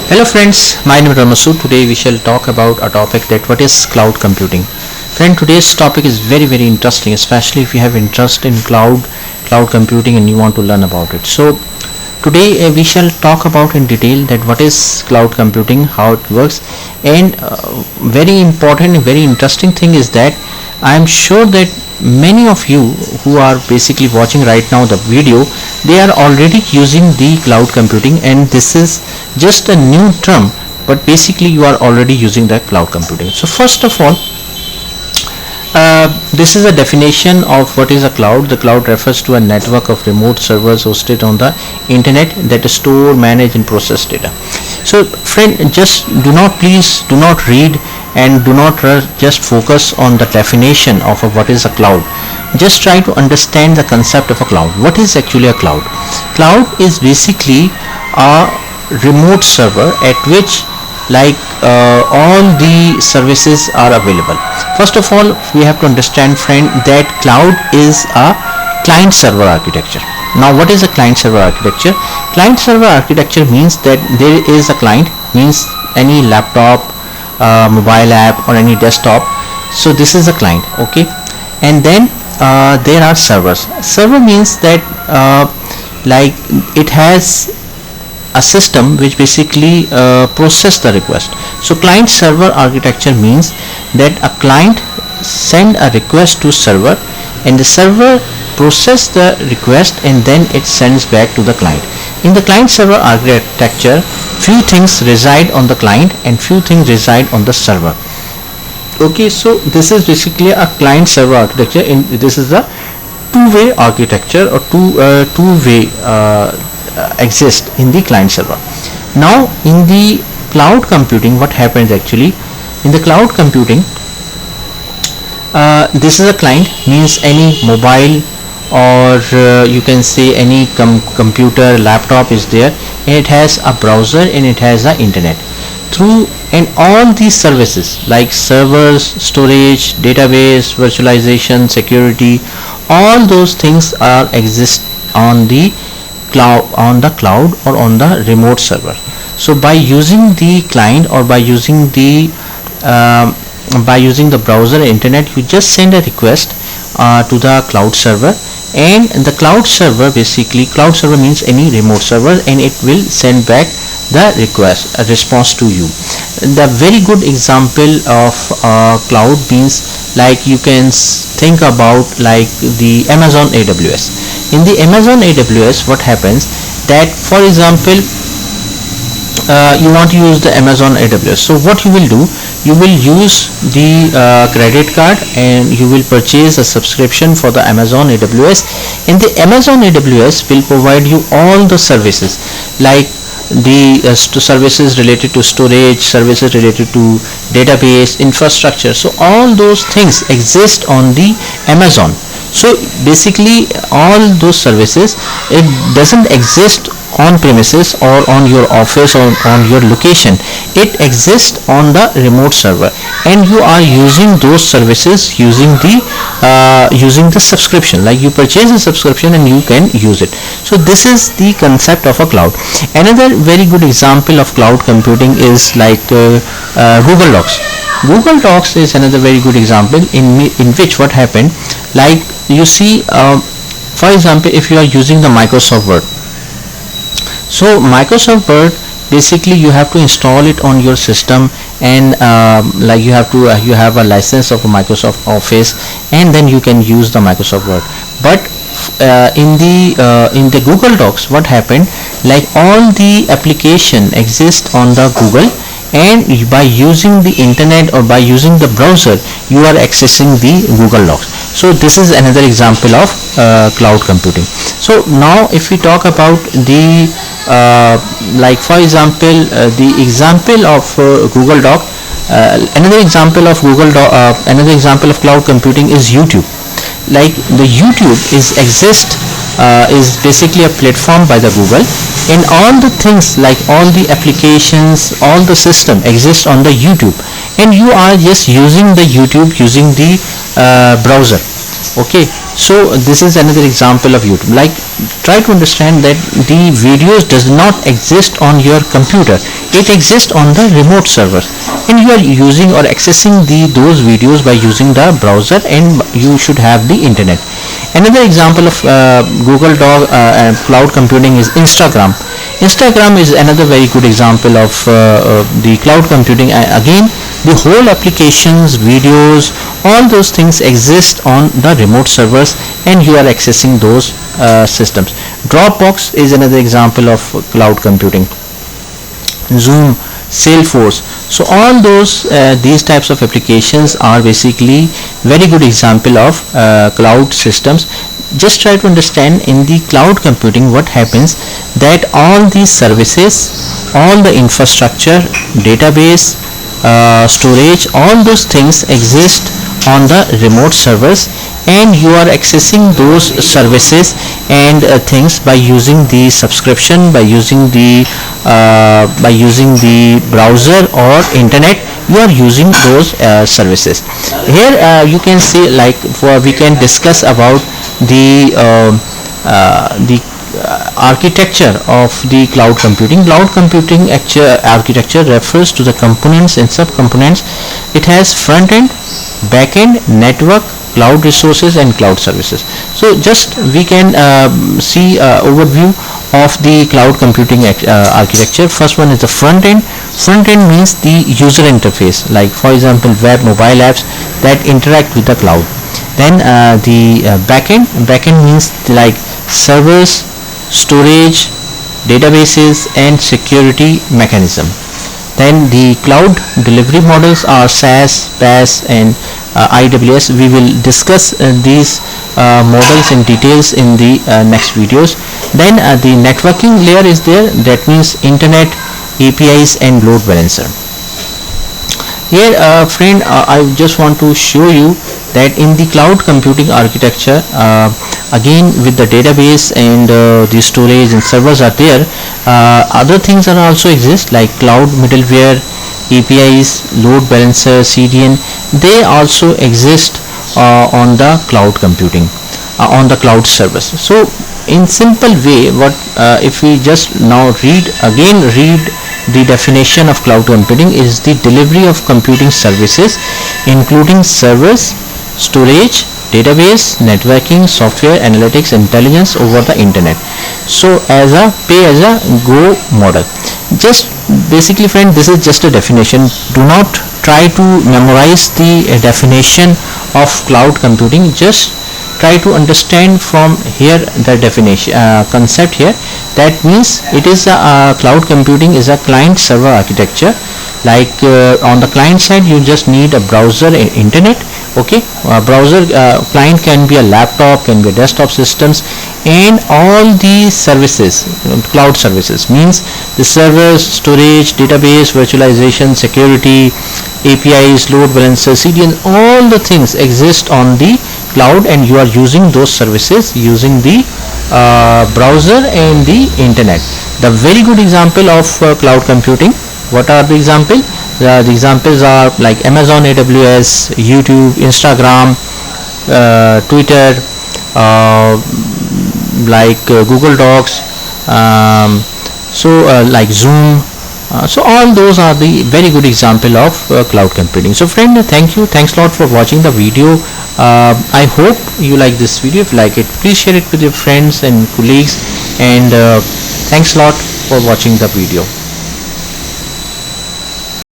Hello friends, my name is Ramasu. Today we shall talk about a topic that what is cloud computing. Friend, today's topic is very interesting, especially if you have interest in cloud computing and you want to learn about it. So today we shall talk about in detail that what is cloud computing, how it works, and very important, very interesting thing is that I am sure that many of you who are basically watching right now the video, they are already using the cloud computing, and this is just a new term, but basically you are already using the cloud computing. So first of all, this is a definition of what is a cloud. The cloud refers to a network of remote servers hosted on the internet that store, manage and process data. So friend, just please do not read and do not just focus on the definition of what is a cloud. Just try to understand the concept of a cloud. What is actually a cloud? Cloud is basically a remote server at which all the services are available. First of all, we have to understand, friend, that cloud is a client server architecture. Now what is a client server architecture? Client server architecture means that there is a client, means any laptop, mobile app or any desktop. So this is a client, okay, and then there are servers. Server means that it has a system which basically process the request. So client server architecture means that a client send a request to server and the server process the request and then it sends back to the client. In the client server architecture, few things reside on the client and few things reside on the server. Okay, so this is basically a client server architecture. This is a two-way architecture or two-way exist in the client server. Now in the cloud computing, what happens actually in the cloud computing, this is a client, means any mobile or you can say any computer, laptop is there, and it has a browser and it has a internet through, and all these services like servers, storage, database, virtualization, security, all those things are exist on the cloud or on the remote server. So by using the client or by using the browser internet, you just send a request to the cloud server, and the cloud server, basically cloud server means any remote server, and it will send back the response to you. The very good example of cloud means, like you can think about like the Amazon AWS. In the Amazon AWS, what happens that, for example, you want to use the Amazon AWS. So what you will do, you will use the credit card and you will purchase a subscription for the Amazon AWS, and the Amazon AWS will provide you all the services like the services related to storage, services related to database, infrastructure. So all those things exist on the Amazon. So basically all those services, it doesn't exist on premises or on your office or on your location. It exists on the remote server, and you are using those services using the subscription. Like you purchase a subscription and you can use it. So this is the concept of a cloud. Another very good example of cloud computing is like Google Docs. Google Docs is another very good example in which what happened, like you see, for example, if you are using the Microsoft Word. So Microsoft Word, basically you have to install it on your system, and like you have a license of Microsoft Office, and then you can use the Microsoft Word. But in the Google Docs, what happened, like all the application exist on the Google, and by using the internet or by using the browser, you are accessing the Google Docs. So this is another example of cloud computing. So now if we talk about the like for example the example of Google Doc, another example of another example of cloud computing is YouTube. Like the YouTube is basically a platform by the Google, and all the things like all the applications, all the system exists on the YouTube, and you are just using the YouTube using the browser. Okay, so this is another example of YouTube. Like, try to understand that the videos does not exist on your computer, it exists on the remote server, and you are using or accessing those videos by using the browser, and you should have the internet. Another example of Google Doc and cloud computing is Instagram. Instagram is another very good example of the cloud computing. Again, the whole applications, videos, all those things exist on the remote servers, and you are accessing those systems. Dropbox is another example of cloud computing. Zoom, Salesforce. So all those these types of applications are basically very good example of cloud systems. Just try to understand in the cloud computing what happens, that all these services, all the infrastructure, database, storage, all those things exist on the remote servers, and you are accessing those services and things by using the subscription, by using the browser or internet. You are using those services. Here you can see, like, we can discuss about the architecture of the cloud computing. Cloud computing architecture refers to the components and subcomponents. It has front end, back end, network, cloud resources, and cloud services. So just we can see overview of the cloud computing architecture. First one is the front end. Front end means the user interface, like for example web, mobile apps that interact with the cloud. Then the back end means like servers, storage, databases, and security mechanism. Then the cloud delivery models are SaaS, PaaS, and IaaS. We will discuss these models in details in the next videos. Then the networking layer is there, that means internet, APIs, and load balancer. Here friend, I just want to show you that in the cloud computing architecture, again with the database and the storage and servers are there, other things are also exist, like cloud middleware, APIs, load balancer, CDN. They also exist on the cloud computing, on the cloud service. So in simple way, what if we just now read the definition of cloud computing is the delivery of computing services including servers, storage, database, networking, software, analytics, intelligence over the internet. So as a pay as a go model. Just basically friend, this is just a definition. Do not try to memorize the definition of cloud computing. Just try to understand from here the definition concept here. That means it is cloud computing is a client server architecture. Like on the client side you just need a browser and internet. Okay, browser client can be a laptop, can be a desktop systems, and all these services, cloud services means the servers, storage, database, virtualization, security, APIs, load balancer, CDN, all the things exist on the cloud, and you are using those services using the browser and the internet. The very good example of cloud computing, what are the example? The examples are like Amazon AWS, YouTube, Instagram, Twitter, like Google Docs, like Zoom. So all those are the very good example of cloud computing. So friend, thanks a lot for watching the video. I hope you like this video. If you like it, please share it with your friends and colleagues, and thanks a lot for watching the video.